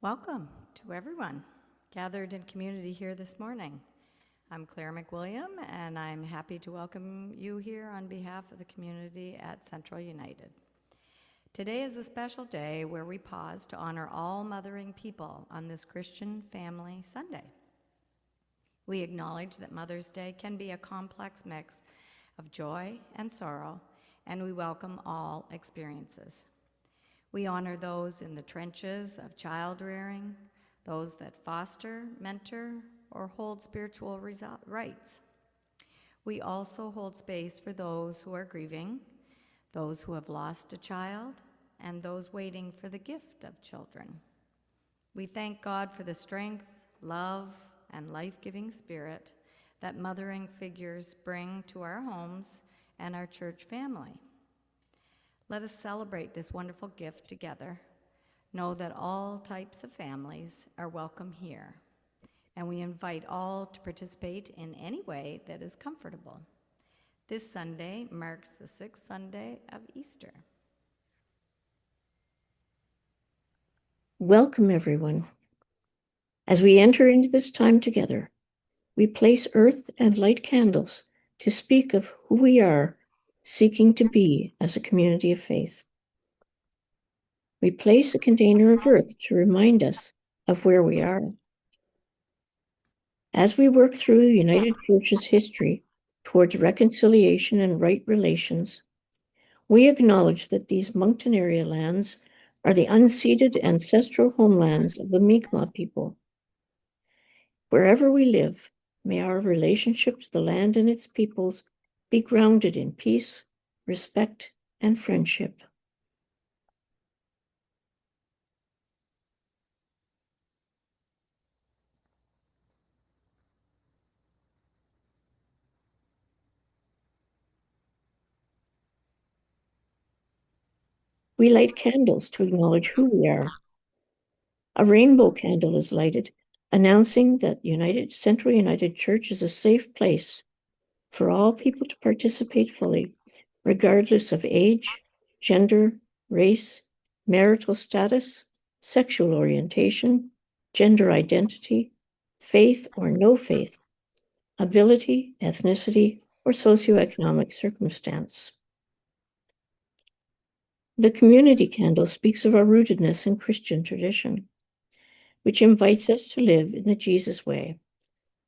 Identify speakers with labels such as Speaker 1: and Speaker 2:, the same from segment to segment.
Speaker 1: Welcome to everyone gathered in community here this morning. I'm Claire McWilliam, and I'm happy to welcome you here on behalf of the community at Central United. Today is a special day where we pause to honor all mothering people on this Christian Family Sunday. We acknowledge that Mother's Day can be a complex mix of joy and sorrow, and we welcome all experiences. We honor those in the trenches of child rearing, those that foster, mentor, or hold spiritual rights. We also hold space for those who are grieving, those who have lost a child, and those waiting for the gift of children. We thank God for the strength, love, and life-giving spirit that mothering figures bring to our homes and our church family. Let us celebrate this wonderful gift together. Know that all types of families are welcome here, and we invite all to participate in any way that is comfortable. This Sunday marks the 6th Sunday of Easter.
Speaker 2: Welcome, everyone. As we enter into this time together, we place earth and light candles to speak of who we are seeking to be as a community of faith. We place a container of earth to remind us of where we are. As we work through the United Church's history towards reconciliation and right relations, we acknowledge that these Moncton area lands are the unceded ancestral homelands of the Mi'kmaq people. Wherever we live, may our relationship to the land and its peoples be grounded in peace, respect, and friendship. We light candles to acknowledge who we are. A rainbow candle is lighted, announcing that Central United Church is a safe place for all people to participate fully, regardless of age, gender, race, marital status, sexual orientation, gender identity, faith or no faith, ability, ethnicity, or socioeconomic circumstance. The community candle speaks of our rootedness in Christian tradition, which invites us to live in the Jesus way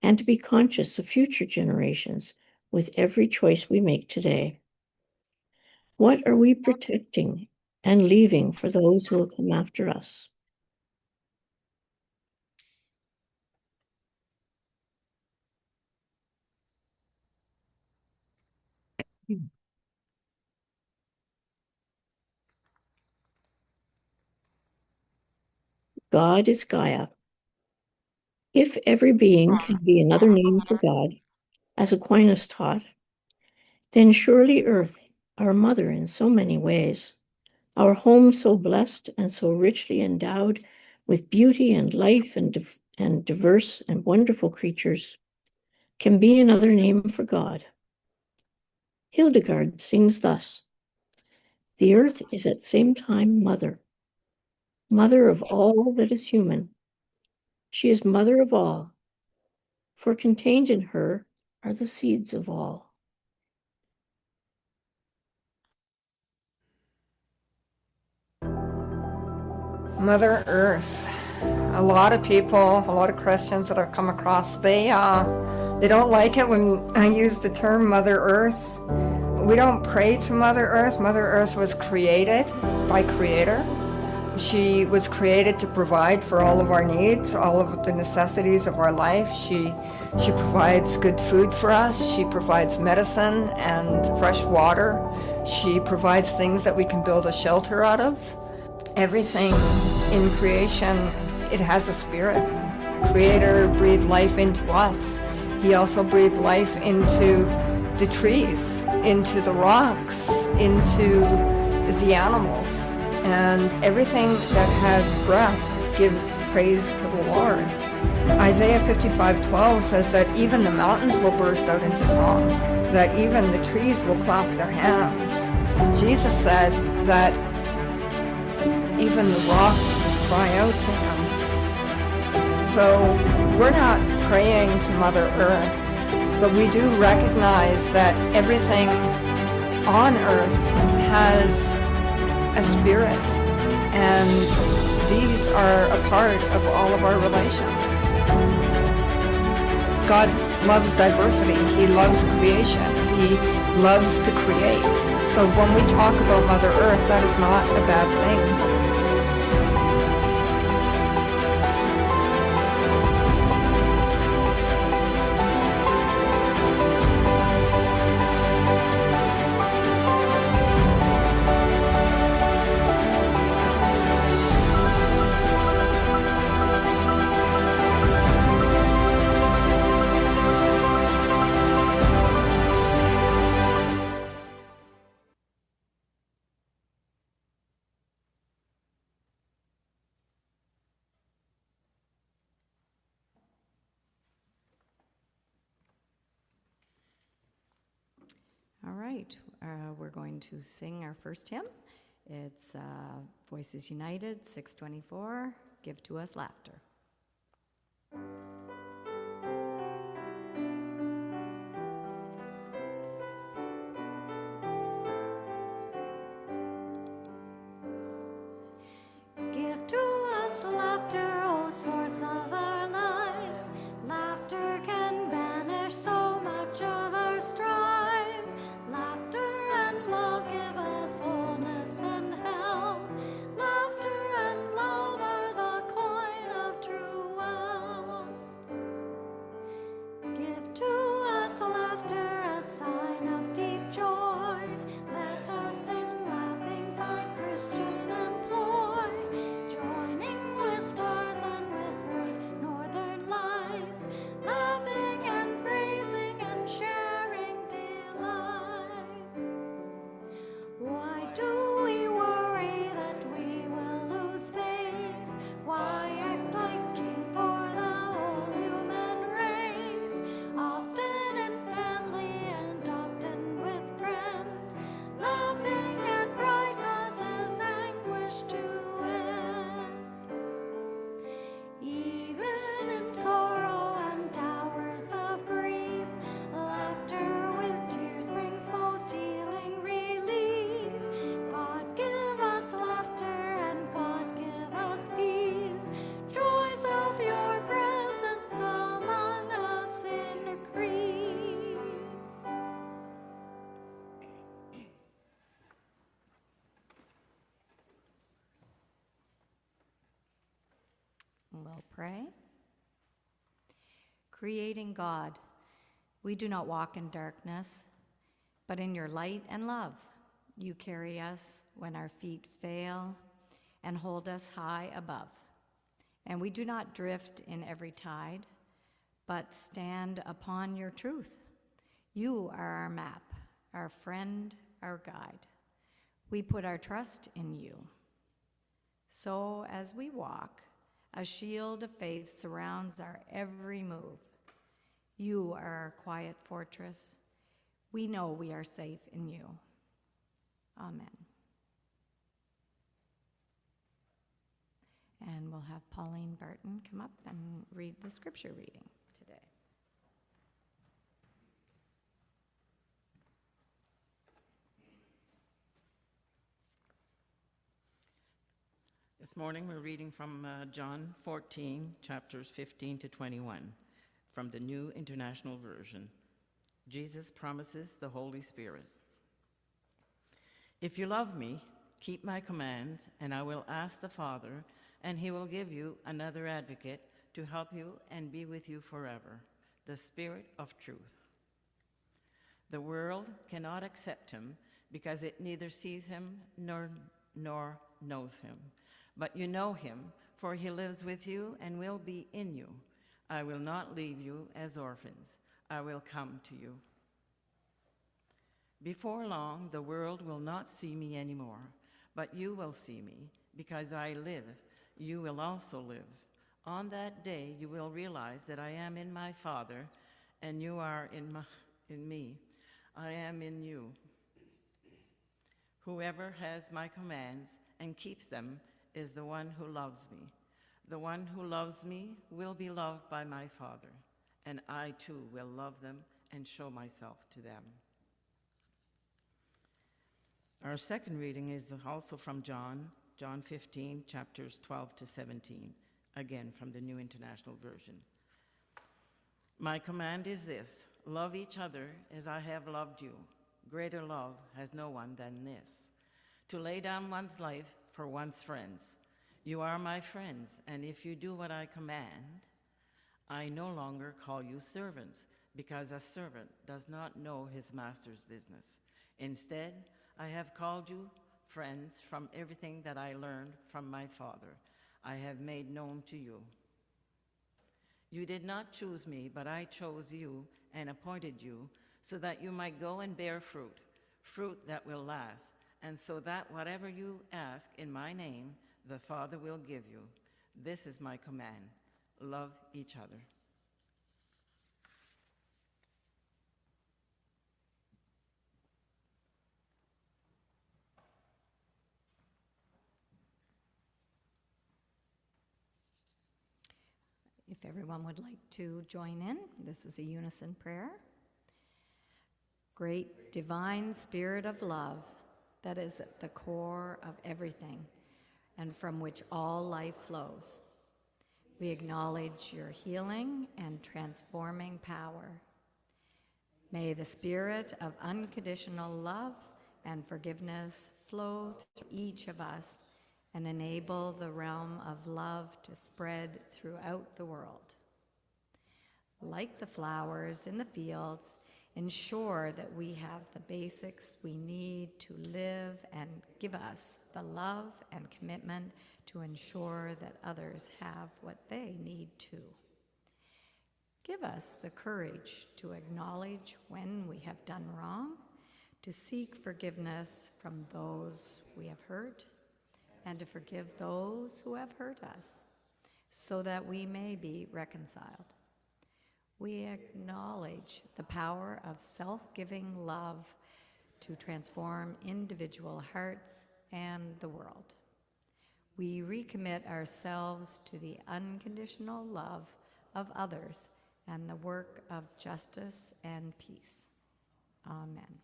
Speaker 2: and to be conscious of future generations with every choice we make today. What are we protecting and leaving for those who will come after us? God is Gaia. If every being can be another name for God, as Aquinas taught, then surely Earth, our mother in so many ways, our home so blessed and so richly endowed with beauty and life and diverse and wonderful creatures, can be another name for God. Hildegard sings thus: "The earth is at same time mother, mother of all that is human. She is mother of all, for contained in her are the seeds of all."
Speaker 3: Mother Earth. A lot of people, a lot of Christians that I've come across, they don't like it when I use the term Mother Earth. We don't pray to Mother Earth. Mother Earth was created by Creator. She was created to provide for all of our needs, all of the necessities of our life. She provides good food for us. She provides medicine and fresh water. She provides things that we can build a shelter out of. Everything in creation, it has a spirit. Creator breathed life into us. He also breathed life into the trees, into the rocks, into the animals. And everything that has breath gives praise to the Lord. Isaiah 55:12 says that even the mountains will burst out into song, that even the trees will clap their hands. Jesus said that even the rocks will cry out to him. So we're not praying to Mother Earth, but we do recognize that everything on Earth has a spirit, and these are a part of all of our relations. God loves diversity. He loves creation. He loves to create. So when we talk about Mother Earth, that is not a bad thing.
Speaker 1: All right, we're going to sing our first hymn. It's Voices United, 624, Give to Us Laughter.
Speaker 4: Give to us laughter, O source of our life. Laughter can banish so much of our strife. Laughter and love give us wholeness and health. Laughter and love are the coin of true wealth. Give to us laughter, a sign of deep joy. Let us in laughing find Christian employ. Joining with stars and with bright northern lights, laughing and praising and sharing delights. Why do we worry that we will lose face? Why act like king for the whole human race? Often in family and often with friends, laughing at pride causes anguish to end. Even in sorrow and hours of grief, laughter with tears brings most healing relief. God give us laughter and God give us peace, joys of your presence among us increase.
Speaker 1: We'll pray. Creating God, we do not walk in darkness, but in your light and love. You carry us when our feet fail and hold us high above. And we do not drift in every tide, but stand upon your truth. You are our map, our friend, our guide. We put our trust in you. So as we walk, a shield of faith surrounds our every move. You are our quiet fortress. We know we are safe in you. Amen. And we'll have Pauline Barton come up and read the scripture reading today.
Speaker 5: This morning we're reading from John 14, chapters 15 to 21, from the New International Version. Jesus promises the Holy Spirit. If you love me, keep my commands, and I will ask the Father, and he will give you another advocate to help you and be with you forever, the Spirit of truth. The world cannot accept him because it neither sees him nor knows him. But you know him, for he lives with you and will be in you. I will not leave you as orphans. I will come to you. Before long, the world will not see me anymore, but you will see me. Because I live, you will also live. On that day, you will realize that I am in my Father, and you are in me. I am in you. Whoever has my commands and keeps them is the one who loves me. The one who loves me will be loved by my Father, and I too will love them and show myself to them. Our second reading is also from John 15, chapters 12 to 17, again from the New International Version. My command is this: love each other as I have loved you. Greater love has no one than this, to lay down one's life for one's friends. You are my friends, and if you do what I command, I no longer call you servants, because a servant does not know his master's business. Instead, I have called you friends. From everything that I learned from my Father, I have made known to you. You did not choose me, but I chose you and appointed you so that you might go and bear fruit, fruit that will last, and so that whatever you ask in my name, the Father will give you. This is my command: love each other.
Speaker 1: If everyone would like to join in, this is a unison prayer. Great divine spirit of love that is at the core of everything and from which all life flows, we acknowledge your healing and transforming power. May the spirit of unconditional love and forgiveness flow through each of us and enable the realm of love to spread throughout the world. Like the flowers in the fields, ensure that we have the basics we need to live, and give us the love and commitment to ensure that others have what they need too. Give us the courage to acknowledge when we have done wrong, to seek forgiveness from those we have hurt, and to forgive those who have hurt us, so that we may be reconciled. We acknowledge the power of self-giving love to transform individual hearts and the world. We recommit ourselves to the unconditional love of others and the work of justice and peace. Amen.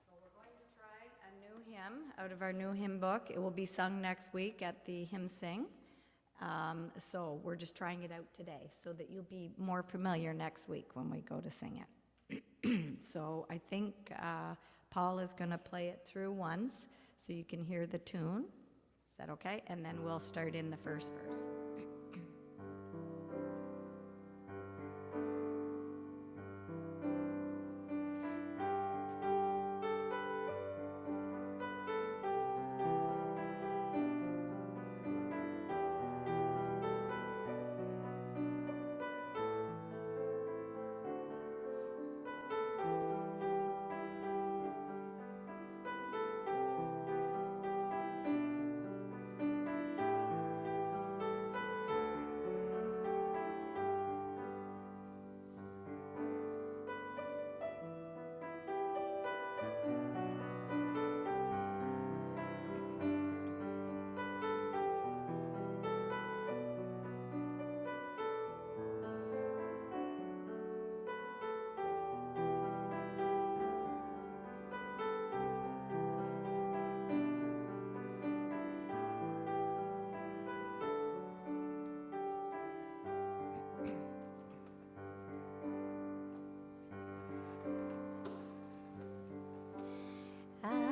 Speaker 1: So we're going to try a new hymn out of our new hymn book. It will be sung next week at the Hymn Sing. So we're just trying it out today so that you'll be more familiar next week when we go to sing it. So I think Paul is going to play it through once so you can hear the tune. Is that okay? And then we'll start in the first verse.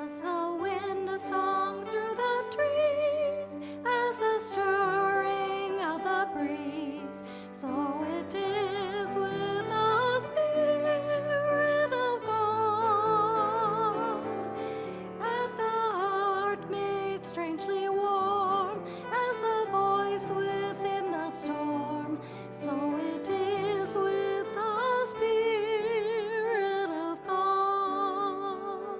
Speaker 4: As the wind a song through the trees, as the stirring of the breeze, so it is with the Spirit of God. At the heart made strangely warm, as the voice within the storm, so it is with the Spirit of God.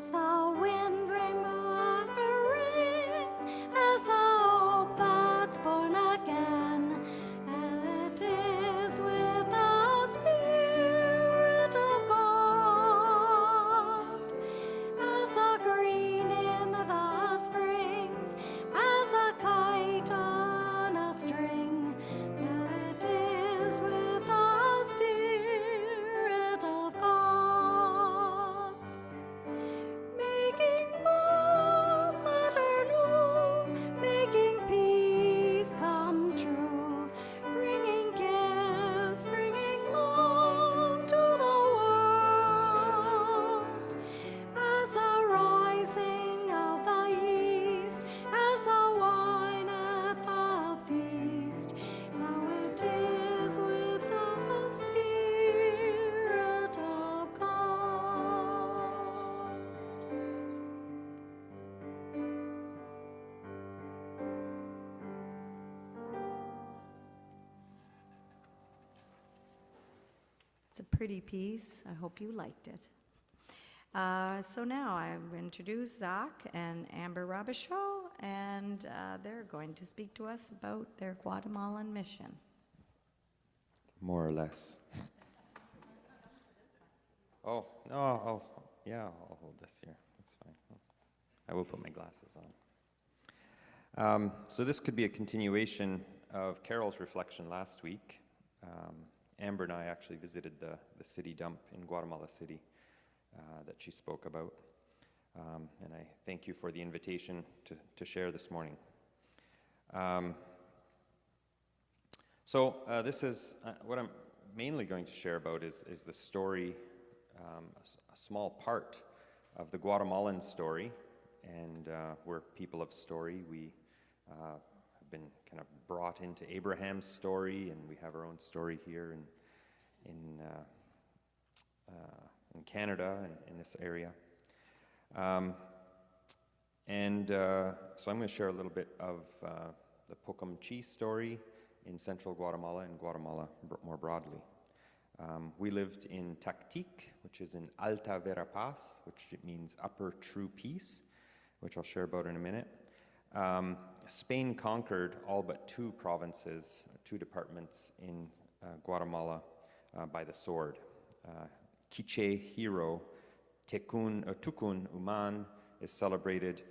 Speaker 4: as the wind remove the rain, as the hope that's born again. It is with the Spirit of God, as the green in the spring, as a kite on a string. It is with the Spirit of God, making paths that are new, making peace come true, bringing gifts, bringing love to the world. As the rising of the east, as the wine at the feast, now it is with the Spirit of God.
Speaker 1: It's a pretty piece. I hope you liked it. So now I introduce Zach and Amber Robichaud, and they're going to speak to us about their Guatemalan mission.
Speaker 6: More or less. Oh, no, I'll hold this here. That's fine. I will put my glasses on. So this could be a continuation of Carol's reflection last week. Amber and I actually visited the city dump in Guatemala City that she spoke about. And I thank you for the invitation to share this morning. So this is what I'm mainly going to share about is the story, a small part of the Guatemalan story, and we're people of story. We have been kind of brought into Abraham's story, and we have our own story here in Canada and in this area. So I'm going to share a little bit of the Pocumchi story in central Guatemala and Guatemala more broadly. We lived in Tactic, which is in Alta Verapaz, which means upper true peace, which I'll share about in a minute. Spain conquered all but two provinces, two departments in Guatemala by the sword. Quiche hero Tukun Uman is celebrated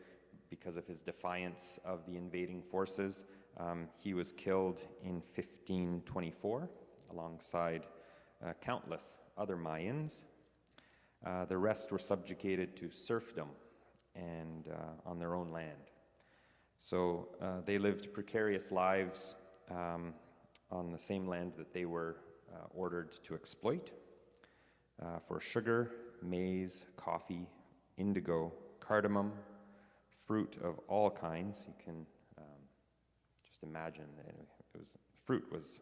Speaker 6: because of his defiance of the invading forces. He was killed in 1524 alongside countless other Mayans. The rest were subjugated to serfdom and on their own land. So they lived precarious lives on the same land that they were ordered to exploit for sugar, maize, coffee, indigo, cardamom, fruit of all kinds. You can just imagine that fruit was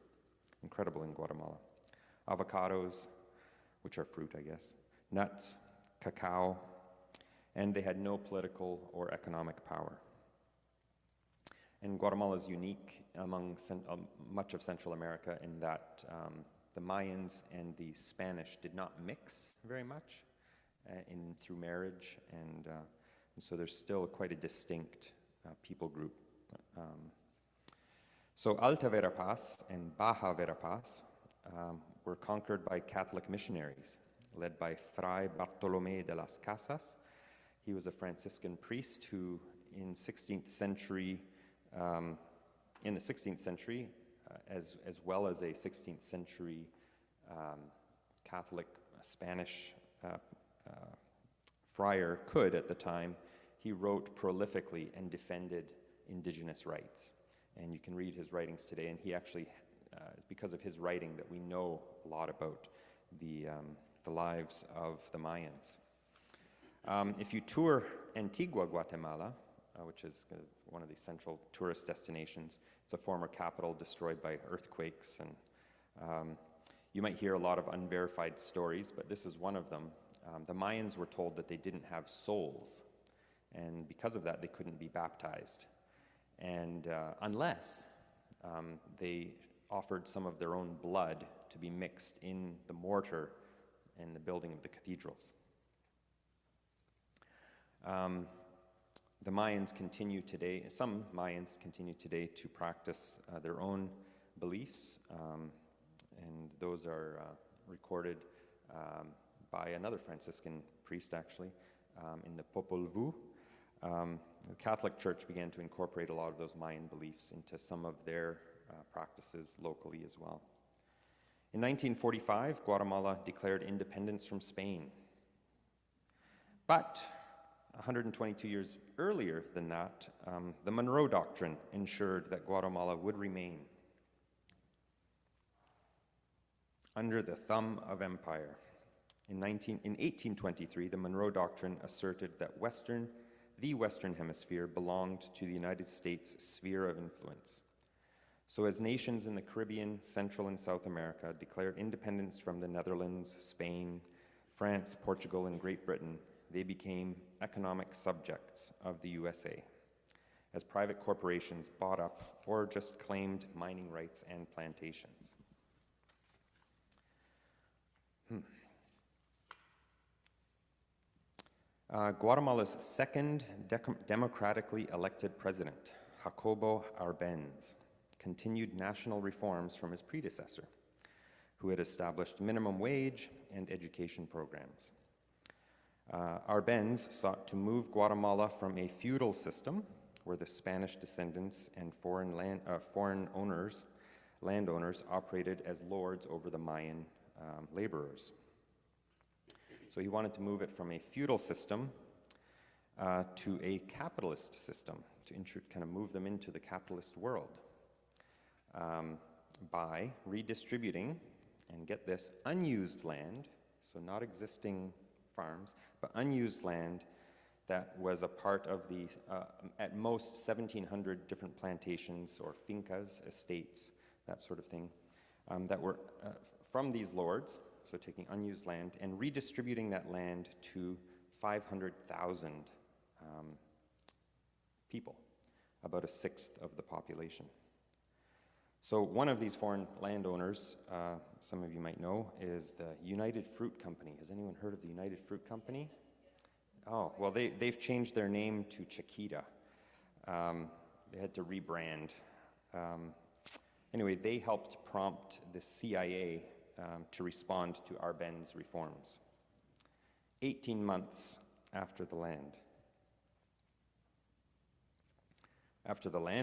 Speaker 6: incredible in Guatemala. Avocados, which are fruit, I guess, nuts, cacao, and they had no political or economic power. And Guatemala is unique among much of Central America in that the Mayans and the Spanish did not mix very much through marriage, and so there's still quite a distinct people group. So Alta Verapaz and Baja Verapaz were conquered by Catholic missionaries led by Fray Bartolomé de las Casas. He was a Franciscan priest who in the 16th century, as well as a 16th century Catholic Spanish friar could at the time, he wrote prolifically and defended indigenous rights. And you can read his writings today, and he actually, because of his writing, that we know a lot about the lives of the Mayans. If you tour Antigua, Guatemala, which is one of the central tourist destinations, it's a former capital destroyed by earthquakes, and you might hear a lot of unverified stories, but this is one of them. The Mayans were told that they didn't have souls, and because of that, they couldn't be baptized, and unless they offered some of their own blood to be mixed in the mortar in the building of the cathedrals. The Mayans continue today, some Mayans continue today to practice their own beliefs, and those are recorded by another Franciscan priest, actually, in the Popol Vuh. The Catholic Church began to incorporate a lot of those Mayan beliefs into some of their practices locally as well. In 1945, Guatemala declared independence from Spain. But 122 years earlier than that, the Monroe Doctrine ensured that Guatemala would remain under the thumb of empire. In 1823, the Monroe Doctrine asserted that the Western Hemisphere belonged to the United States' sphere of influence. So as nations in the Caribbean, Central and South America declared independence from the Netherlands, Spain, France, Portugal, and Great Britain, they became economic subjects of the USA, as private corporations bought up or just claimed mining rights and plantations. Guatemala's second democratically elected president, Jacobo Arbenz, continued national reforms from his predecessor, who had established minimum wage and education programs. Arbenz sought to move Guatemala from a feudal system where the Spanish descendants and foreign landowners operated as lords over the Mayan laborers. So he wanted to move it from a feudal system to a capitalist system, to kind of move them into the capitalist world by redistributing, and get this, unused land, so not existing farms, but unused land that was a part of the, at most, 1,700 different plantations or fincas, estates, that sort of thing, that were from these lords, so taking unused land and redistributing that land to 500,000 people, about a sixth of the population. So one of these foreign landowners, some of you might know, is the United Fruit Company. Has anyone heard of the United Fruit Company? Oh, well, they've changed their name to Chiquita. They had to rebrand. Anyway, they helped prompt the CIA to respond to Arbenz reforms. 18 months after the land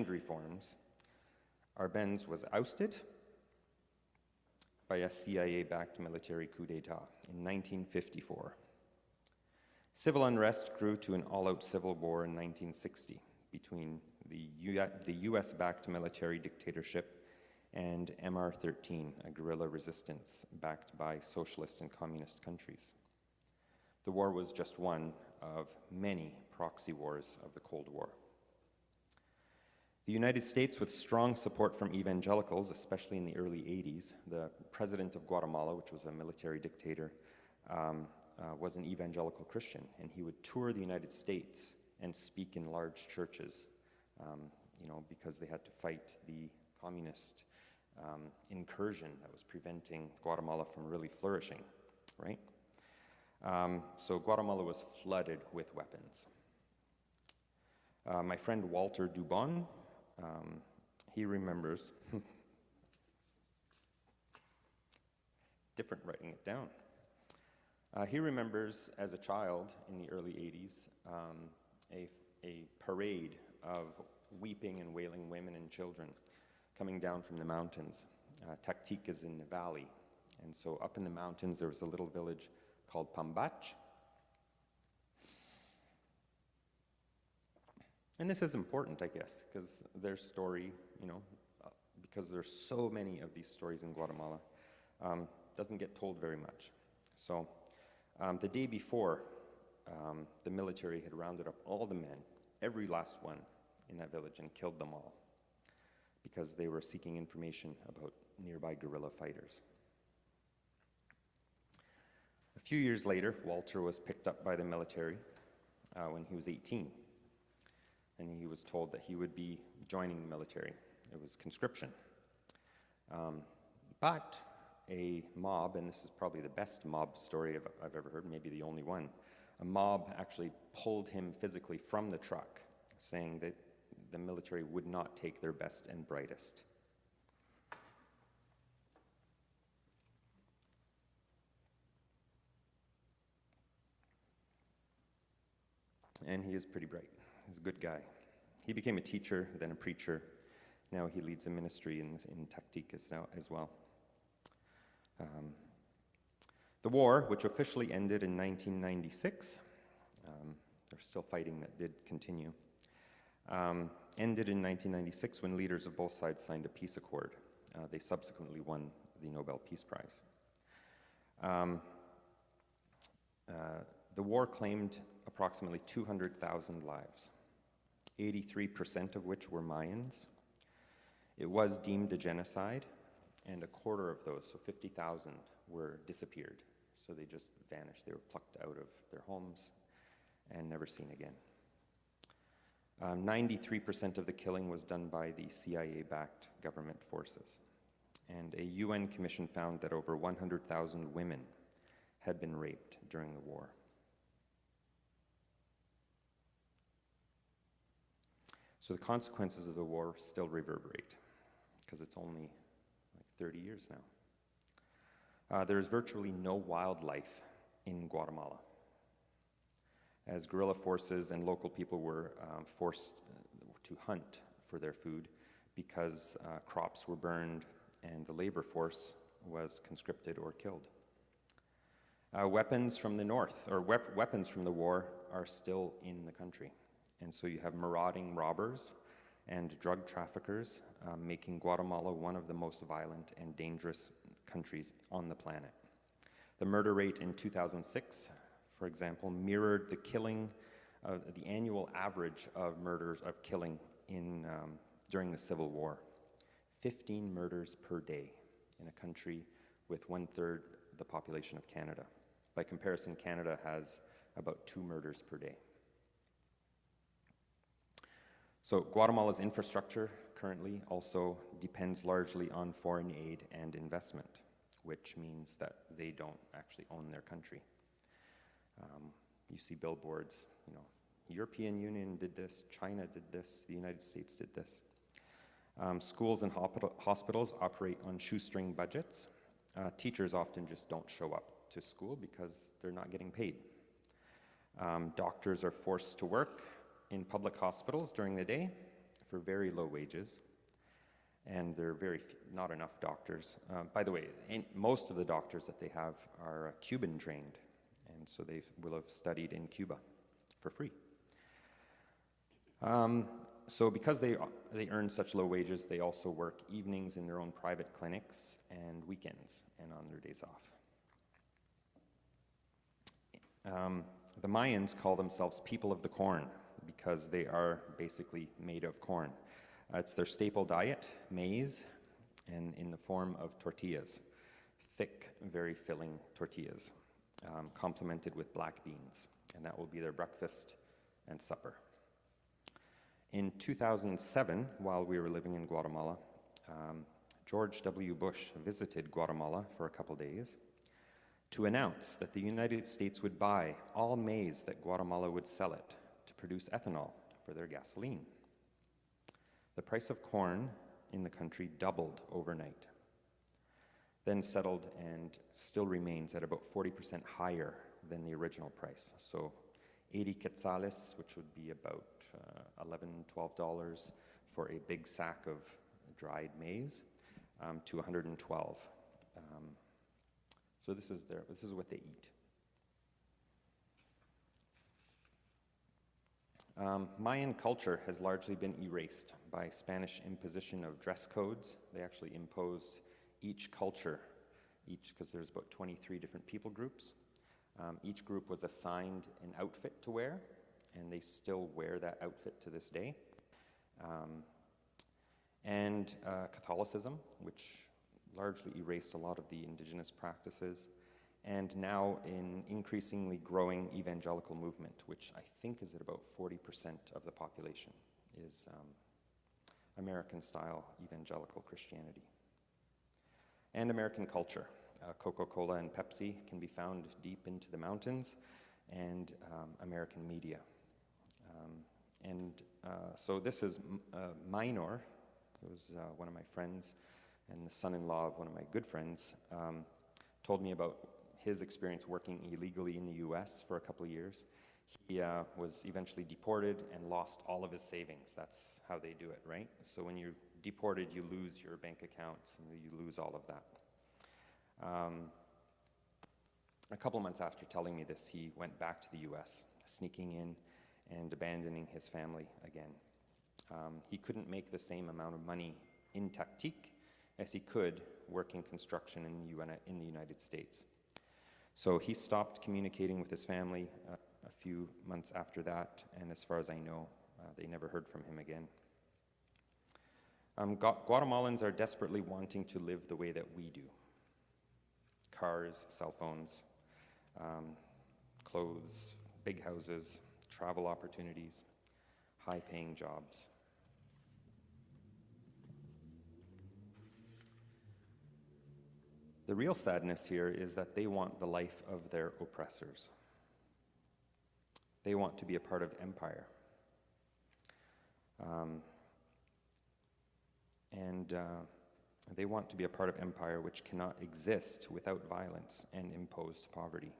Speaker 6: reforms, Arbenz was ousted by a CIA-backed military coup d'etat in 1954. Civil unrest grew to an all-out civil war in 1960 between the US-backed military dictatorship and MR-13, a guerrilla resistance backed by socialist and communist countries. The war was just one of many proxy wars of the Cold War. The United States, with strong support from evangelicals, especially in the early 80s, the president of Guatemala, which was a military dictator, was an evangelical Christian, and he would tour the United States and speak in large churches, because they had to fight the communist incursion that was preventing Guatemala from really flourishing, right? So Guatemala was flooded with weapons. My friend Walter Dubon, he remembers, different writing it down. He remembers as a child in the early 80s a parade of weeping and wailing women and children coming down from the mountains. Tactic is in the valley, and so up in the mountains there was a little village called Pambach. And this is important, I guess, because their story, because there's so many of these stories in Guatemala, doesn't get told very much. So the day before, the military had rounded up all the men, every last one in that village, and killed them all because they were seeking information about nearby guerrilla fighters. A few years later, Walter was picked up by the military when he was 18. And he was told that he would be joining the military. It was conscription. But a mob, and this is probably the best mob story I've ever heard, maybe the only one, a mob actually pulled him physically from the truck, saying that the military would not take their best and brightest. And he is pretty bright. He's a good guy. He became a teacher, then a preacher. Now he leads a ministry in Taktik as well. The war, which officially ended in 1996, there's still fighting that did continue, ended in 1996 when leaders of both sides signed a peace accord. They subsequently won the Nobel Peace Prize. The war claimed approximately 200,000 lives, 83% of which were Mayans. It was deemed a genocide, and a quarter of those, so 50,000, were disappeared. So they just vanished. They were plucked out of their homes and never seen again. 93% of the killing was done by the CIA-backed government forces. And a UN commission found that over 100,000 women had been raped during the war. So the consequences of the war still reverberate, because it's only like 30 years now. There is virtually no wildlife in Guatemala, as guerrilla forces and local people were forced to hunt for their food because crops were burned and the labor force was conscripted or killed. Weapons from the north, or weapons from the war, are still in the country. And so you have marauding robbers and drug traffickers making Guatemala one of the most violent and dangerous countries on the planet. The murder rate in 2006, for example, mirrored the annual average of killing during the Civil War. 15 murders per day in a country with 1/3 the population of Canada. By comparison, Canada has about 2 murders per day. So Guatemala's infrastructure currently also depends largely on foreign aid and investment, which means that they don't actually own their country. You see billboards, European Union did this, China did this, the United States did this. Schools and hospitals operate on shoestring budgets. Teachers often just don't show up to school because they're not getting paid. Doctors are forced to work in public hospitals during the day for very low wages, and there are not enough doctors. By the way, most of the doctors that they have are Cuban trained, and so they will have studied in Cuba for free. So because they earn such low wages, they also work evenings in their own private clinics and weekends and on their days off. The Mayans call themselves people of the corn because they are basically made of corn. It's their staple diet, maize, and in the form of tortillas, thick, very filling tortillas, complemented with black beans, and that will be their breakfast and supper. In 2007, while we were living in Guatemala, George W. Bush visited Guatemala for a couple days to announce that the United States would buy all maize that Guatemala would sell it to produce ethanol for their gasoline. The price of corn in the country doubled overnight, then settled and still remains at about 40% higher than the original price. So 80 quetzales, which would be about $11, $12 for a big sack of dried maize, to 112. So this is what they eat. Mayan culture has largely been erased by Spanish imposition of dress codes. They actually imposed each culture, because there's about 23 different people groups. Each group was assigned an outfit to wear, and they still wear that outfit to this day. And Catholicism, which largely erased a lot of the indigenous practices, and now an increasingly growing evangelical movement, which I think is at about 40% of the population, is American-style evangelical Christianity. And American culture. Coca-Cola and Pepsi can be found deep into the mountains, and American media. So this is Minor, who's one of my friends and the son-in-law of one of my good friends, told me about his experience working illegally in the US for a couple of years. He was eventually deported and lost all of his savings. That's how they do it, right? So when you're deported, you lose your bank accounts and you lose all of that. A couple months after telling me this, he went back to the US, sneaking in and abandoning his family again. He couldn't make the same amount of money in Taktik as he could working construction in the United States. So he stopped communicating with his family a few months after that, and as far as I know, they never heard from him again. Guatemalans are desperately wanting to live the way that we do. Cars, cell phones, clothes, big houses, travel opportunities, high-paying jobs. The real sadness here is that they want the life of their oppressors. They want to be a part of empire. They want to be a part of empire which cannot exist without violence and imposed poverty.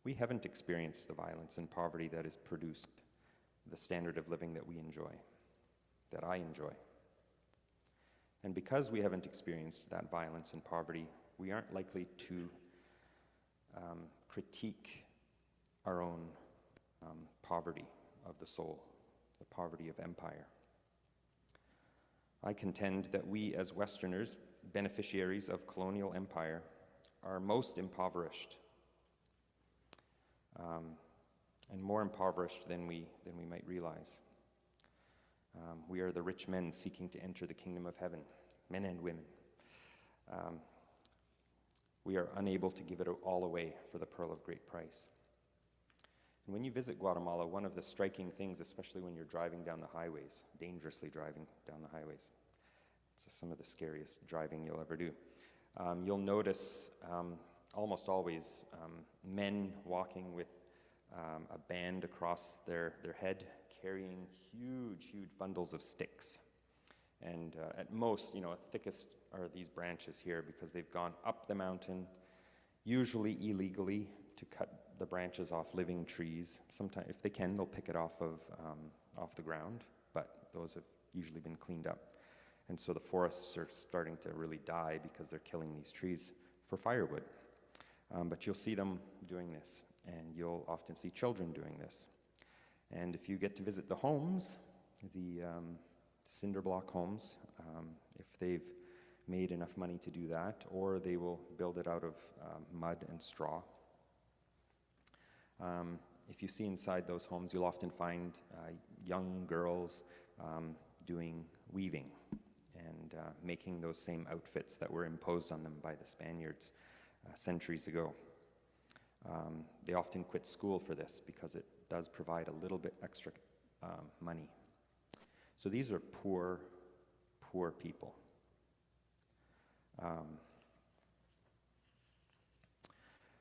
Speaker 6: We haven't experienced the violence and poverty that has produced the standard of living that we enjoy, that I enjoy. And because we haven't experienced that violence and poverty, we aren't likely to critique our own poverty of the soul, the poverty of empire. I contend that we as Westerners, beneficiaries of colonial empire, are most impoverished, and more impoverished than we might realize. We are the rich men seeking to enter the kingdom of heaven, men and women. We are unable to give it all away for the pearl of great price. And when you visit Guatemala, one of the striking things, especially when you're driving down the highways, dangerously driving down the highways, it's some of the scariest driving you'll ever do. You'll notice almost always men walking with a band across their head, carrying huge bundles of sticks. And at most, thickest are these branches here because they've gone up the mountain, usually illegally, to cut the branches off living trees. Sometimes, if they can, they'll pick it off the ground, but those have usually been cleaned up. And so the forests are starting to really die because they're killing these trees for firewood. But you'll see them doing this, and you'll often see children doing this. And if you get to visit the homes, the cinder block homes, if they've made enough money to do that, or they will build it out of mud and straw. If you see inside those homes, you'll often find young girls doing weaving and making those same outfits that were imposed on them by the Spaniards centuries ago. They often quit school for this because it does provide a little bit extra money. So these are poor people.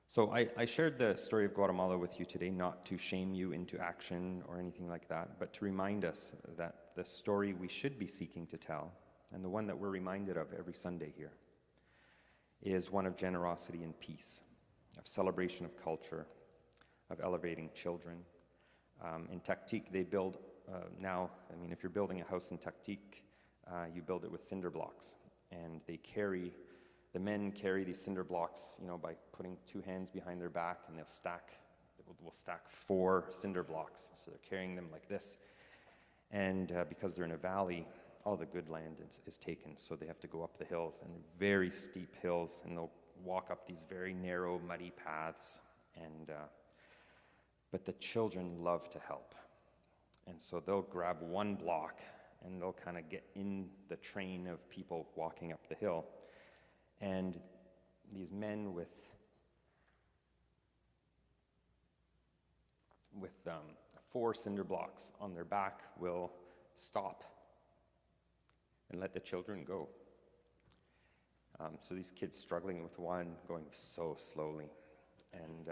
Speaker 6: So I shared the story of Guatemala with you today, not to shame you into action or anything like that, but to remind us that the story we should be seeking to tell, and the one that we're reminded of every Sunday here, is one of generosity and peace, of celebration of culture, of elevating children. In Taktik, they build now, if you're building a house in Taktik, you build it with cinder blocks, and the men carry these cinder blocks, by putting two hands behind their back, and we'll stack 4 cinder blocks. So they're carrying them like this. And because they're in a valley, all the good land is taken, so they have to go up the hills, and very steep hills, and they'll walk up these very narrow, muddy paths. But the children love to help. And so they'll grab one block, and they'll kind of get in the train of people walking up the hill. And these men with 4 cinder blocks on their back will stop and let the children go. So these kids struggling with one, going so slowly. And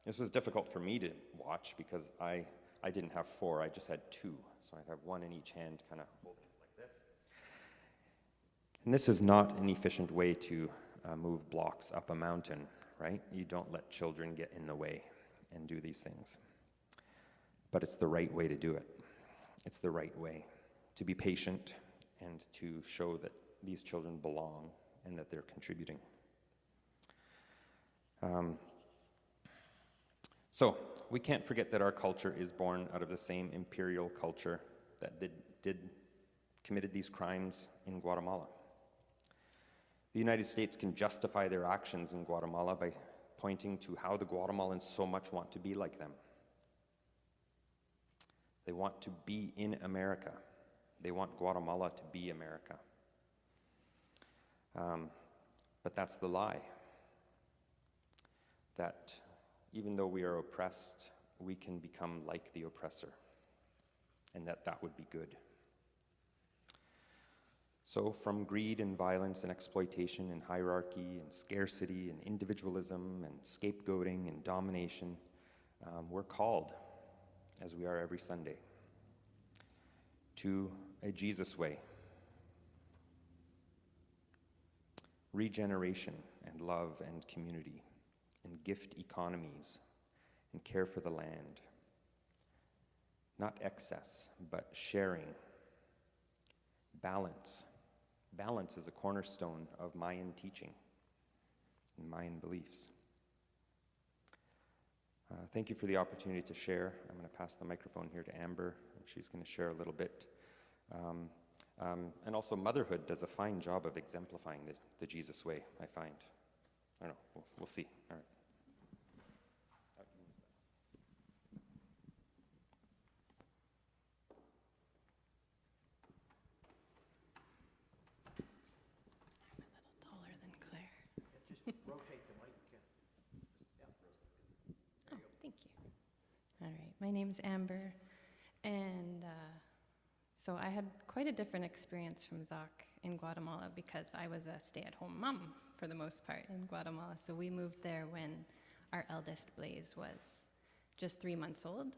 Speaker 6: This was difficult for me to watch because I didn't have 4, I just had 2. So I'd have one in each hand kind of holding it like this. And this is not an efficient way to move blocks up a mountain, right? You don't let children get in the way and do these things. But it's the right way to do it. It's the right way to be patient and to show that these children belong and that they're contributing. So we can't forget that our culture is born out of the same imperial culture that committed these crimes in Guatemala. The United States can justify their actions in Guatemala by pointing to how the Guatemalans so much want to be like them. They want to be in America. They want Guatemala to be America. But that's the lie. That even though we are oppressed, we can become like the oppressor, and that would be good. So from greed and violence and exploitation and hierarchy and scarcity and individualism and scapegoating and domination, we're called, as we are every Sunday, to a Jesus way. Regeneration and love and community and gift economies and care for the land. Not excess, but sharing. Balance. Balance is a cornerstone of Mayan teaching and Mayan beliefs. Thank you for the opportunity to share. I'm going to pass the microphone here to Amber, and she's going to share a little bit. And also, motherhood does a fine job of exemplifying the Jesus way, I find. I don't know, we'll see. All right.
Speaker 7: Taller than Claire.
Speaker 8: Just rotate the mic.
Speaker 7: Oh, thank you. All right, my name's Amber, and so I had quite a different experience from Zach in Guatemala because I was a stay-at-home mom for the most part in Guatemala. So we moved there when our eldest Blaze was just 3 months old.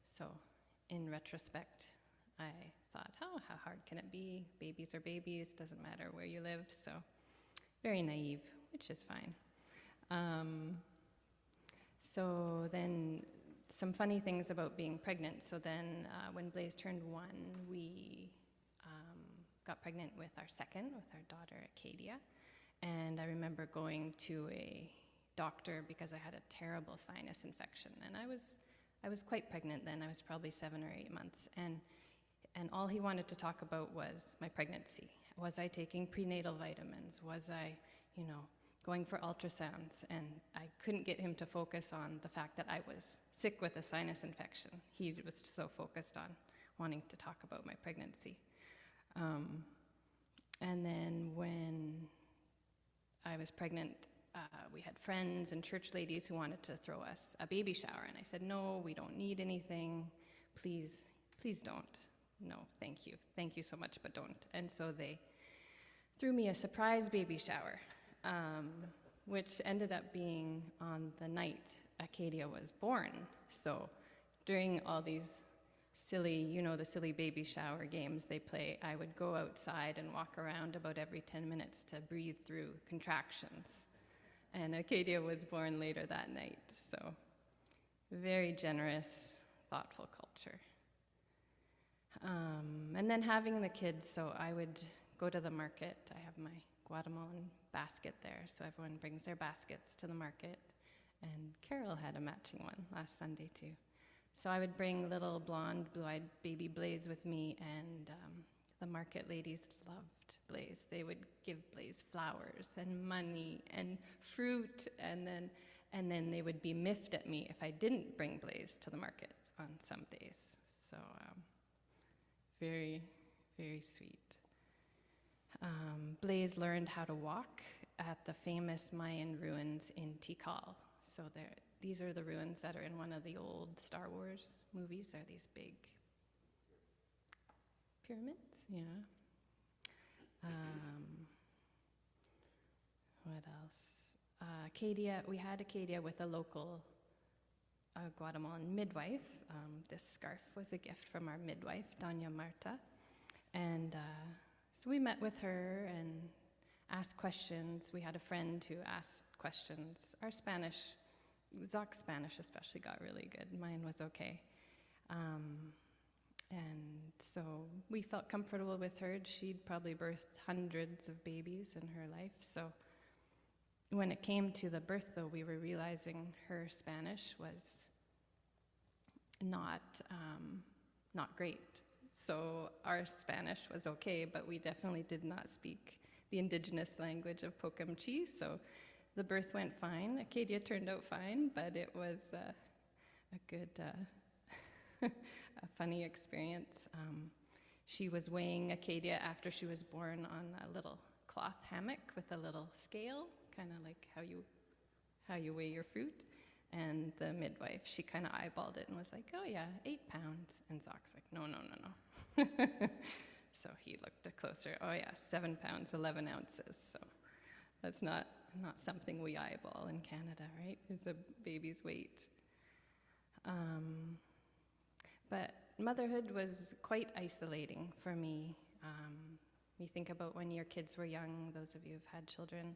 Speaker 7: So in retrospect, I thought, oh, how hard can it be? Babies are babies, doesn't matter where you live. So very naive, which is fine. So then some funny things about being pregnant. So then when Blaze turned 1, we got pregnant with our second, with our daughter Acadia. And I remember going to a doctor because I had a terrible sinus infection. And I was quite pregnant then. I was probably 7 or 8 months. And all he wanted to talk about was my pregnancy. Was I taking prenatal vitamins? Was I, going for ultrasounds? And I couldn't get him to focus on the fact that I was sick with a sinus infection. He was so focused on wanting to talk about my pregnancy. And then when I was pregnant, we had friends and church ladies who wanted to throw us a baby shower. And I said, no, we don't need anything. Please don't. No, thank you. Thank you so much, but don't. And so they threw me a surprise baby shower, which ended up being on the night Acadia was born. So during all these silly, the silly baby shower games they play, I would go outside and walk around about every 10 minutes to breathe through contractions. And Acadia was born later that night. So very generous, thoughtful culture. And then having the kids, so I would go to the market. I have my Guatemalan basket there, so everyone brings their baskets to the market. And Carol had a matching one last Sunday too. So I would bring little blonde, blue-eyed baby Blaze with me, and the market ladies loved Blaze. They would give Blaze flowers and money and fruit, and then they would be miffed at me if I didn't bring Blaze to the market on some days. So very, very sweet. Blaze learned how to walk at the famous Mayan ruins in Tikal. So these are the ruins that are in one of the old Star Wars movies. They're these big pyramids, yeah. What else? Acadia, we had Acadia with a local a Guatemalan midwife. This scarf was a gift from our midwife, Doña Marta. And so we met with her and asked questions. We had a friend who asked questions. Our Spanish, Zach's Spanish especially, got really good. Mine was okay. And so we felt comfortable with her. She'd probably birthed hundreds of babies in her life. So when it came to the birth, though, we were realizing her Spanish was not great. So our Spanish was okay, but we definitely did not speak the indigenous language of Pocumchi. So the birth went fine. Acadia turned out fine, but it was a good, a funny experience. She was weighing Acadia after she was born on a little cloth hammock with a little scale, kind of like how you weigh your fruit. And the midwife, she kind of eyeballed it and was like, "Oh yeah, 8 pounds." And Zach's like, "No, no, no, no." So he looked closer. "Oh yeah, 7 pounds, 11 ounces." So that's not something we eyeball in Canada, right? Is a baby's weight. But motherhood was quite isolating for me. You think about when your kids were young, those of you who've had children,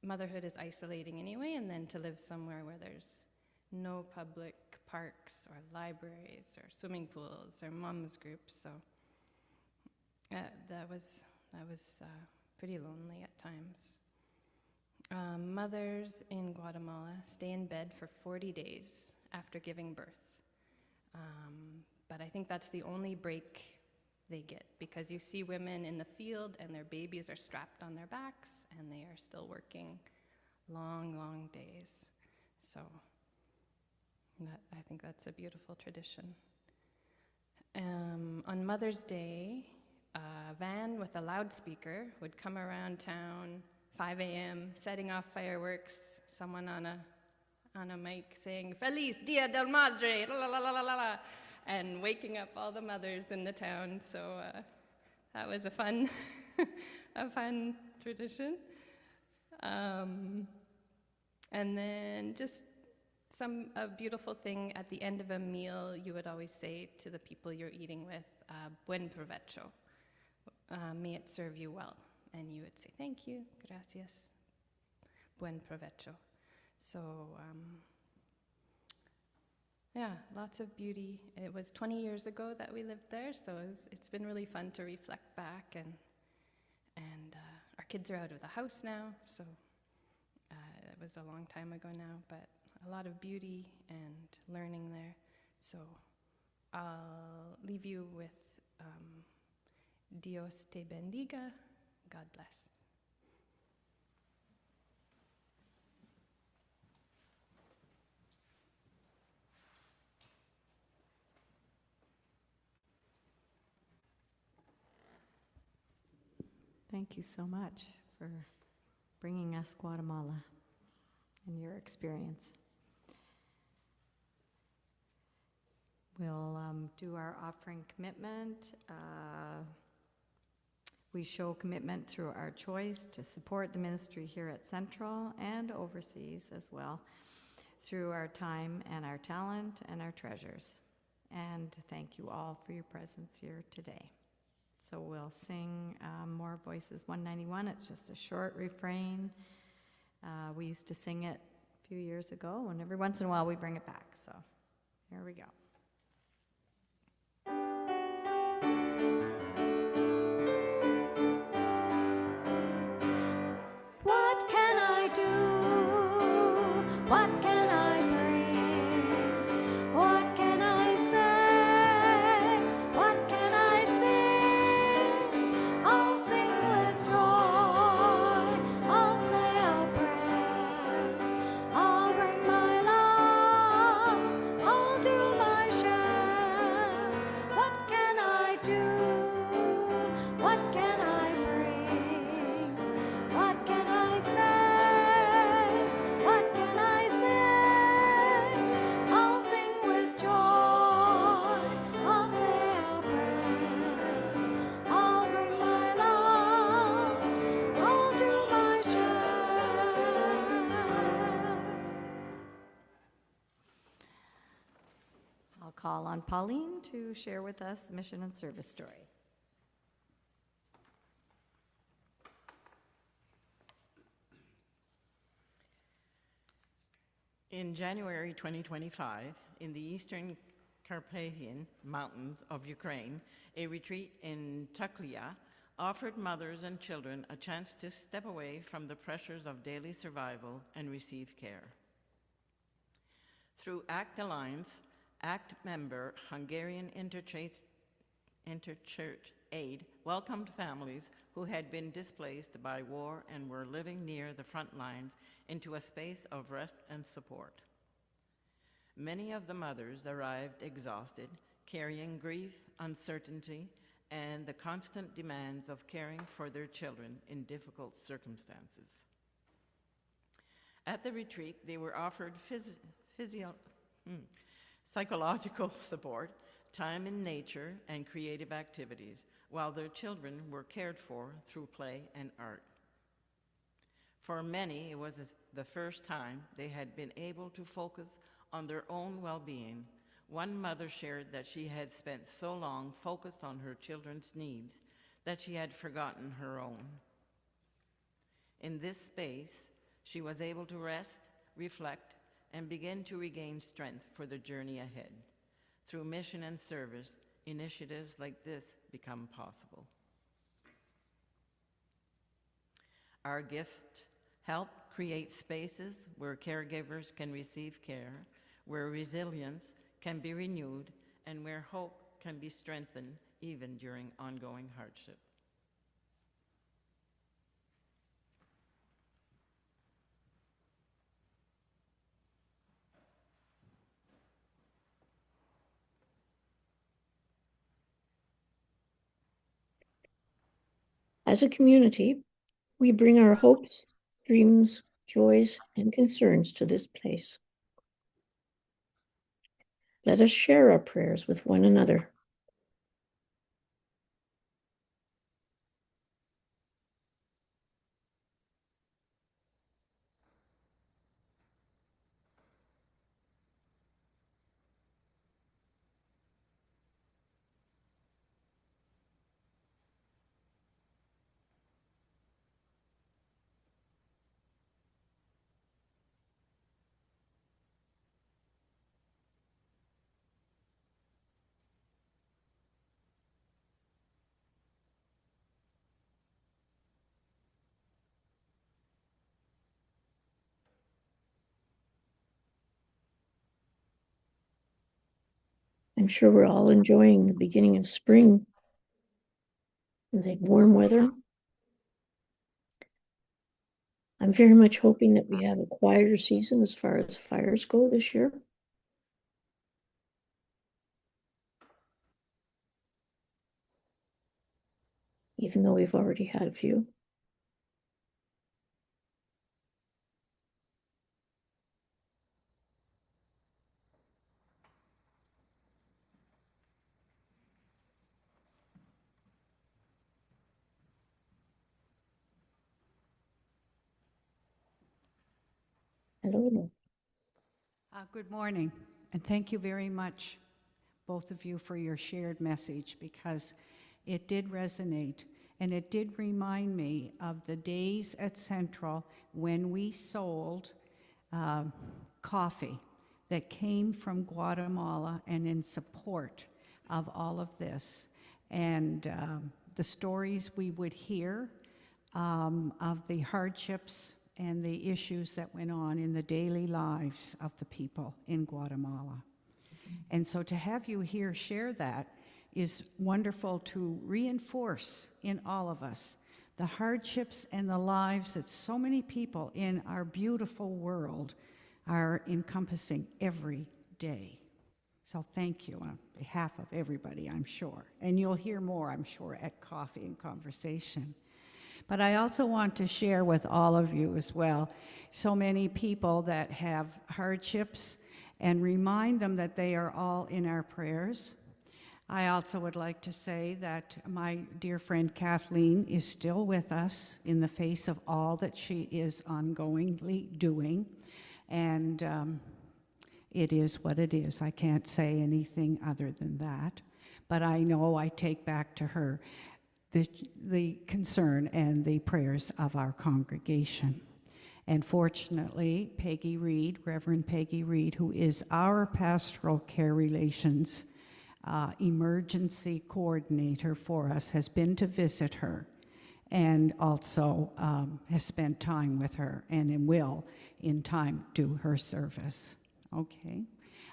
Speaker 7: motherhood is isolating anyway, and then to live somewhere where there's no public parks or libraries or swimming pools or moms groups, so that was pretty lonely at times. Mothers in Guatemala stay in bed for 40 days after giving birth. But I think that's the only break they get, because you see women in the field and their babies are strapped on their backs and they are still working long, long days. So I think that's a beautiful tradition. On Mother's Day, a van with a loudspeaker would come around town, 5 a.m., setting off fireworks, someone on a mic saying, "Feliz Dia del Madre," la la la la la la, and waking up all the mothers in the town. So that was a fun, a fun tradition. And then just a beautiful thing at the end of a meal, you would always say to the people you're eating with, "Buen provecho," may it serve you well. And you would say, "Thank you, gracias, buen provecho." So, yeah, lots of beauty. It was 20 years ago that we lived there, so it's been really fun to reflect back, and our kids are out of the house now, so it was a long time ago now, but a lot of beauty and learning there. So I'll leave you with Dios te bendiga, God bless.
Speaker 1: Thank you so much for bringing us Guatemala and your experience. We'll do our offering commitment. We show commitment through our choice to support the ministry here at Central and overseas as well, through our time and our talent and our treasures. And thank you all for your presence here today. So we'll sing More Voices 191. It's just a short refrain. We used to sing it a few years ago, and every once in a while we bring it back. So here we go.
Speaker 4: What can I do? What can I bring? What can I say? What can I sing? I'll sing with joy. I'll say a prayer. I'll bring my love. I'll do my share. What can I do? What can I bring? What can I say? What can I say?
Speaker 1: call on Pauline to share with us the mission and service story.
Speaker 5: In January 2025, in the Eastern Carpathian Mountains of Ukraine, a retreat in Tuklia offered mothers and children a chance to step away from the pressures of daily survival and receive care. Through ACT Alliance, ACT member Hungarian Interchurch Aid welcomed families who had been displaced by war and were living near the front lines into a space of rest and support. Many of the mothers arrived exhausted, carrying grief, uncertainty, and the constant demands of caring for their children in difficult circumstances. At the retreat, they were offered psychological support, time in nature, and creative activities, while their children were cared for through play and art. For many, it was the first time they had been able to focus on their own well-being. One mother shared that she had spent so long focused on her children's needs that she had forgotten her own. In this space, she was able to rest, reflect, and begin to regain strength for the journey ahead. Through mission and service, initiatives like this become possible. Our gift help create spaces where caregivers can receive care, where resilience can be renewed, and where hope can be strengthened even during ongoing hardship.
Speaker 2: As a community, we bring our hopes, dreams, joys, and concerns to this place. Let us share our prayers with one another. I'm sure we're all enjoying the beginning of spring, the warm weather. I'm very much hoping that we have a quieter season as far as fires go this year. Even though we've already had a few. Hello.
Speaker 8: Good morning, and thank you very much, both of you, for your shared message, because it did resonate, and it did remind me of the days at Central when we sold coffee that came from Guatemala and in support of all of this. And the stories we would hear of the hardships and the issues that went on in the daily lives of the people in Guatemala. And so to have you here share that is wonderful to reinforce in all of us the hardships and the lives that so many people in our beautiful world are encompassing every day. So thank you on behalf of everybody, I'm sure. And you'll hear more, I'm sure, at coffee and conversation. But I also want to share with all of you as well, so many people that have hardships, and remind them that they are all in our prayers. I also would like to say that my dear friend Kathleen is still with us in the face of all that she is ongoingly doing. And It is what it is. I can't say anything other than that. But I know I take back to her the concern and the prayers of our congregation. And fortunately, Peggy Reed, Reverend Peggy Reed, who is our pastoral care relations emergency coordinator for us, has been to visit her and also has spent time with her and will in time do her service. Okay.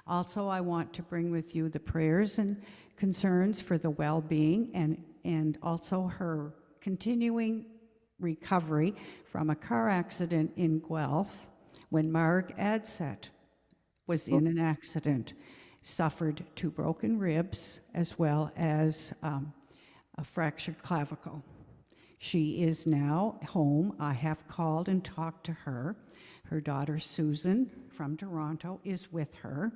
Speaker 8: Also, I want to bring with you the prayers and concerns for the well-being and also her continuing recovery from a car accident in Guelph when Marg Adset was in an accident, suffered 2 broken ribs as well as a fractured clavicle. She is now home. I have called and talked to her. Her daughter Susan from Toronto is with her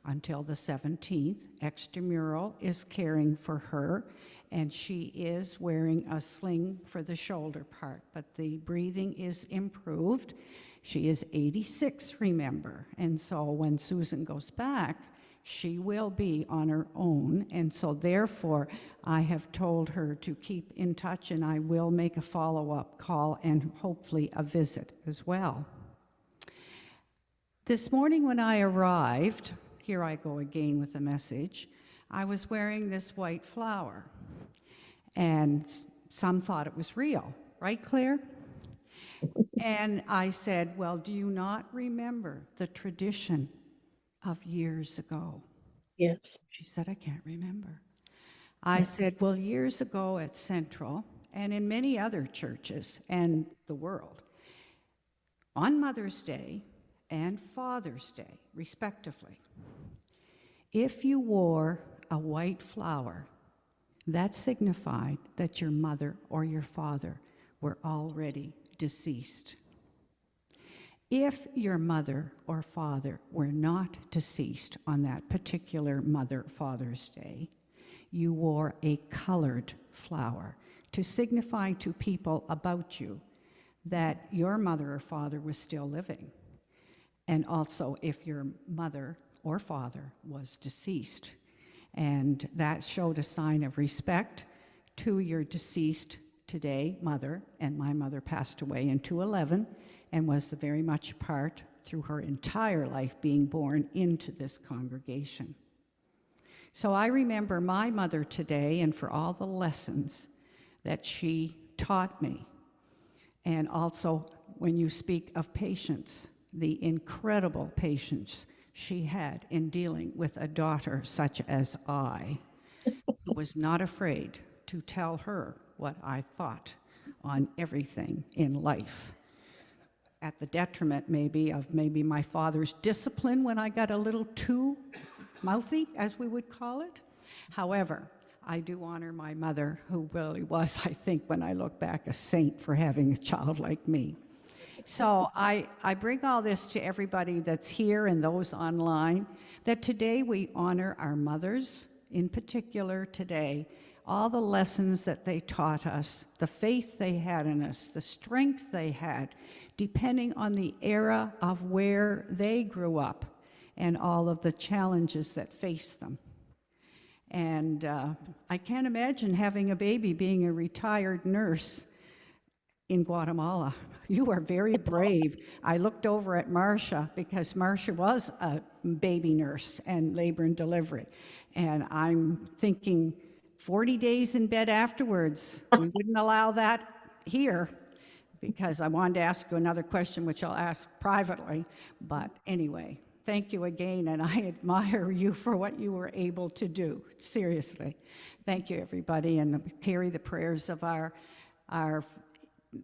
Speaker 8: until the 17th. Extramural is caring for her, and she is wearing a sling for the shoulder part, but the breathing is improved. She is 86, remember, and so when Susan goes back, she will be on her own, and so therefore I have told her to keep in touch, and I will make a follow-up call and hopefully a visit as well. This morning when I arrived, here I go again with the message, I was wearing this white flower, and some thought it was real, right, Claire? And I said, well, do you not remember the tradition of years ago?
Speaker 2: Yes.
Speaker 8: She said, I can't remember. I said, well, years ago at Central and in many other churches and the world, on Mother's Day and Father's Day, respectively, if you wore a white flower, that signified that your mother or your father were already deceased. If your mother or father were not deceased on that particular Mother-Father's Day, you wore a colored flower to signify to people about you that your mother or father was still living. And also if your mother or father was deceased. And that showed a sign of respect to your deceased today mother, and my mother passed away in 2011 and was very much a part through her entire life being born into this congregation. So I remember my mother today and for all the lessons that she taught me. And also when you speak of patience, the incredible patience she had in dealing with a daughter such as I, who was not afraid to tell her what I thought on everything in life, at the detriment maybe of my father's discipline when I got a little too mouthy, as we would call it. However, I do honor my mother, who really was, I think, when I look back, a saint for having a child like me. So I bring all this to everybody that's here and those online, that today we honor our mothers, in particular today, all the lessons that they taught us, the faith they had in us, the strength they had, depending on the era of where they grew up and all of the challenges that faced them. And I can't imagine having a baby being a retired nurse in Guatemala. You are very brave. I looked over at Marcia because Marcia was a baby nurse and labor and delivery. And I'm thinking 40 days in bed afterwards. We wouldn't allow that here because I wanted to ask you another question, which I'll ask privately. But anyway, thank you again, and I admire you for what you were able to do. Seriously. Thank you, everybody, and carry the prayers of our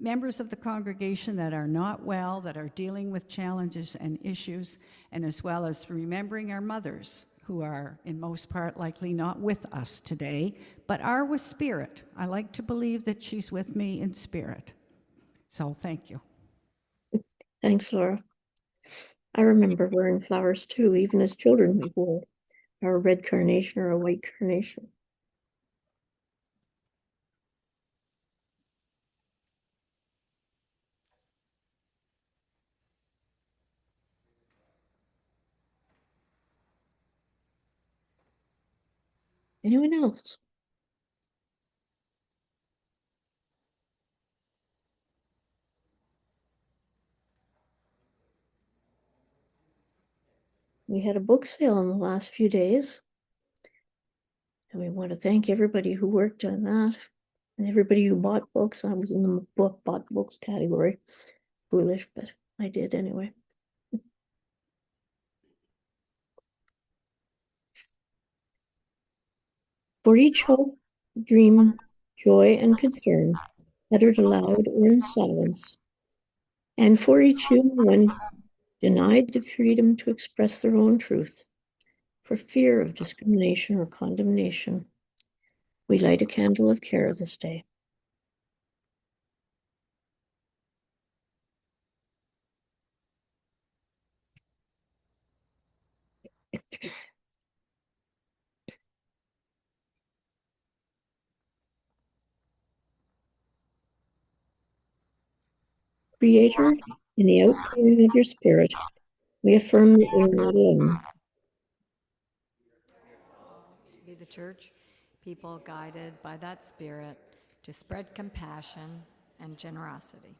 Speaker 8: members of the congregation that are not well, that are dealing with challenges and issues, and as well as remembering our mothers, who are in most part likely not with us today, but are with spirit. I like to believe that she's with me in spirit. So thank you.
Speaker 2: Thanks, Laura. I remember wearing flowers too. Even as children, we wore a red carnation or a white carnation. Anyone else? We had a book sale in the last few days. And we want to thank everybody who worked on that and everybody who bought books. I was in the bought books category. Foolish, but I did anyway. For each hope, dream, joy, and concern, uttered aloud or in silence, and for each human one denied the freedom to express their own truth, for fear of discrimination or condemnation, we light a candle of care this day. Creator, in the outpouring of your spirit, we affirm that we are not alone.
Speaker 1: To be the church, people guided by that spirit to spread compassion and generosity.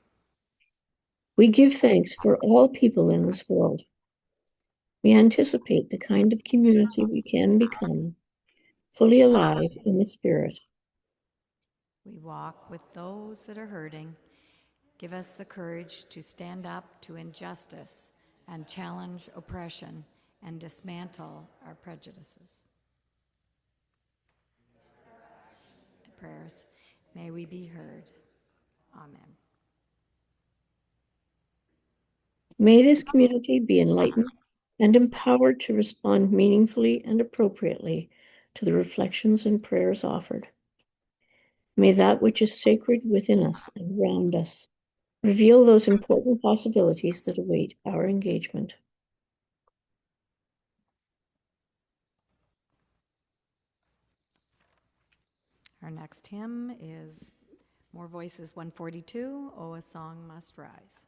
Speaker 2: We give thanks for all people in this world. We anticipate the kind of community we can become, fully alive in the spirit.
Speaker 1: We walk with those that are hurting. Give us the courage to stand up to injustice and challenge oppression and dismantle our prejudices. Prayers, may we be heard. Amen.
Speaker 2: May this community be enlightened and empowered to respond meaningfully and appropriately to the reflections and prayers offered. May that which is sacred within us and around us reveal those important possibilities that await our engagement.
Speaker 1: Our next hymn is More Voices 142, Oh, a Song Must Rise.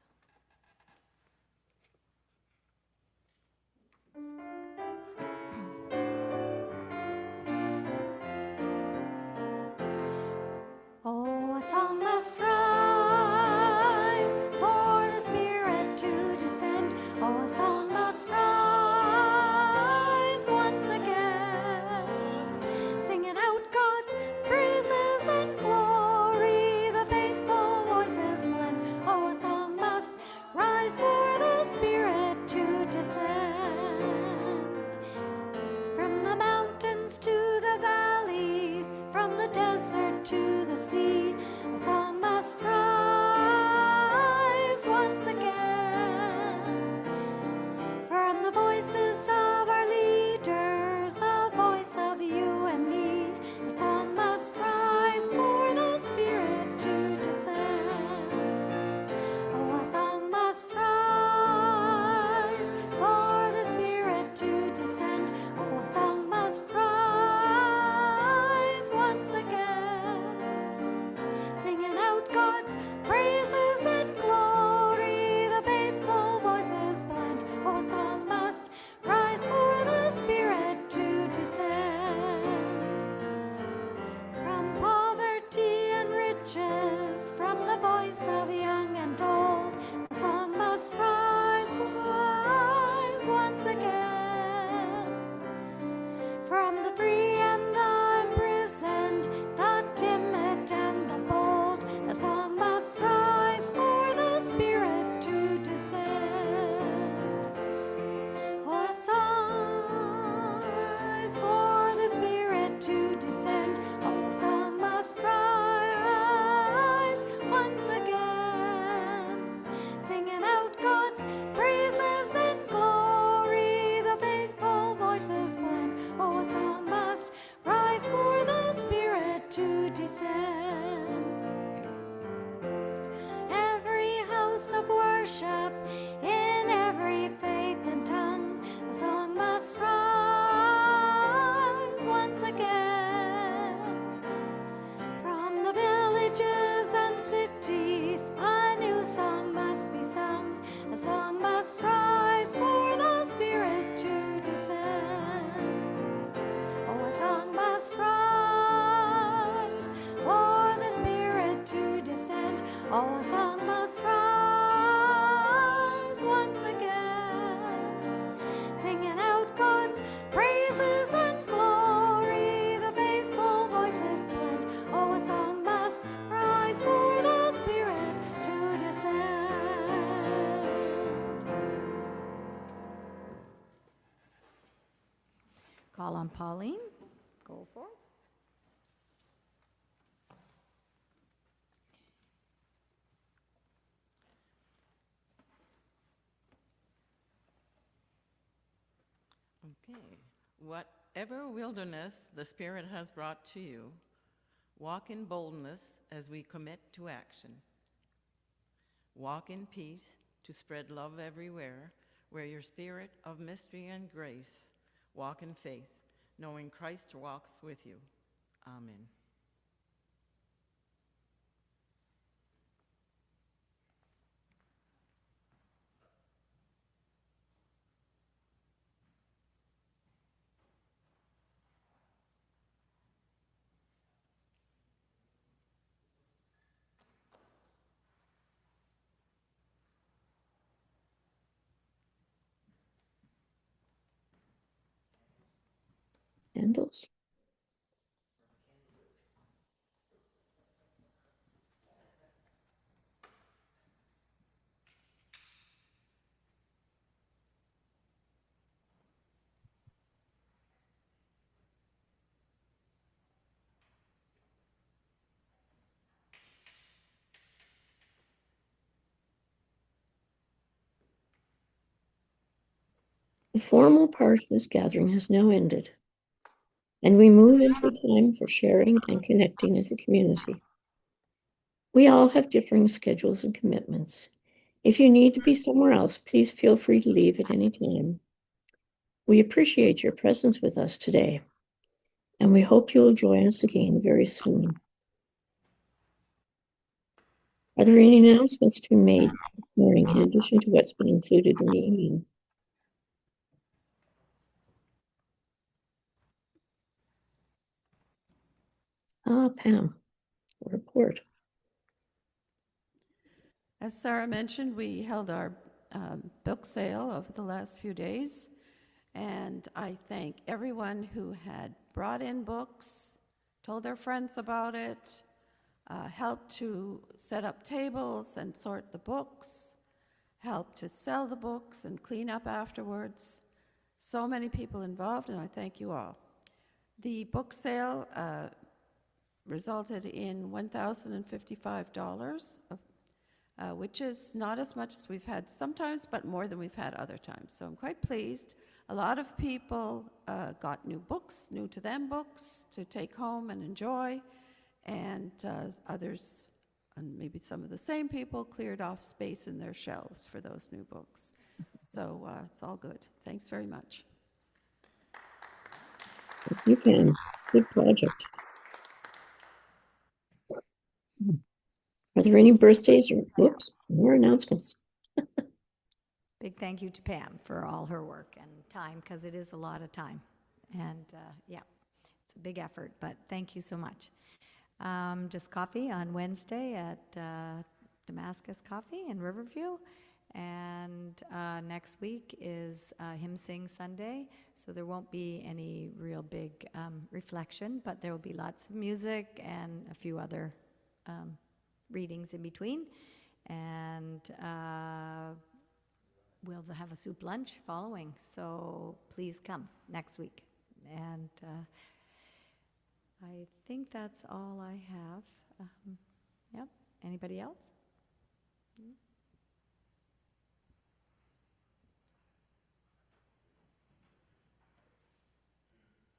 Speaker 4: Oh, a song must rise for the Spirit to descend. Oh, a song must rise once again, singing out God's praises and glory. The faithful voices blend. Oh, a song must rise for the Spirit to descend. From the mountains to the valleys, from the desert to the sea, a song must rise once again. From the voices of our leaders, the voice of you and me, a song must rise for the Spirit to descend. Oh, a song must rise for the Spirit to descend. Oh, a song must rise once again.
Speaker 1: Call on Pauline. Go for it.
Speaker 5: Okay. Whatever wilderness the Spirit has brought to you, walk in boldness as we commit to action. Walk in peace to spread love everywhere, where your spirit of mystery and grace. Walk in faith, knowing Christ walks with you. Amen.
Speaker 2: Candles. The formal part of this gathering has now ended, and we move into a time for sharing and connecting as a community. We all have differing schedules and commitments. If you need to be somewhere else, please feel free to leave at any time. We appreciate your presence with us today, and we hope you'll join us again very soon. Are there any announcements to be made this morning in addition to what's been included in the email? Pam, a report.
Speaker 9: As Sarah mentioned, we held our book sale over the last few days, and I thank everyone who had brought in books, told their friends about it, helped to set up tables and sort the books, helped to sell the books and clean up afterwards. So many people involved, and I thank you all. The book sale resulted in $1,055, which is not as much as we've had sometimes, but more than we've had other times. So I'm quite pleased. A lot of people got new books, new to them books, to take home and enjoy, and others, and maybe some of the same people, cleared off space in their shelves for those new books. So it's all good. Thanks very much.
Speaker 2: Thank you, Pam. Good project. Are there any birthdays or more announcements?
Speaker 1: Big thank you to Pam for all her work and time, because it is a lot of time. And yeah, it's a big effort, but thank you so much. Just coffee on Wednesday at Damascus Coffee in Riverview. And next week is Hymn Sing Sunday, so there won't be any real big reflection, but there will be lots of music and a few other readings in between. And we'll have a soup lunch following, so please come next week. And I think that's all I have. Yep. Anybody else?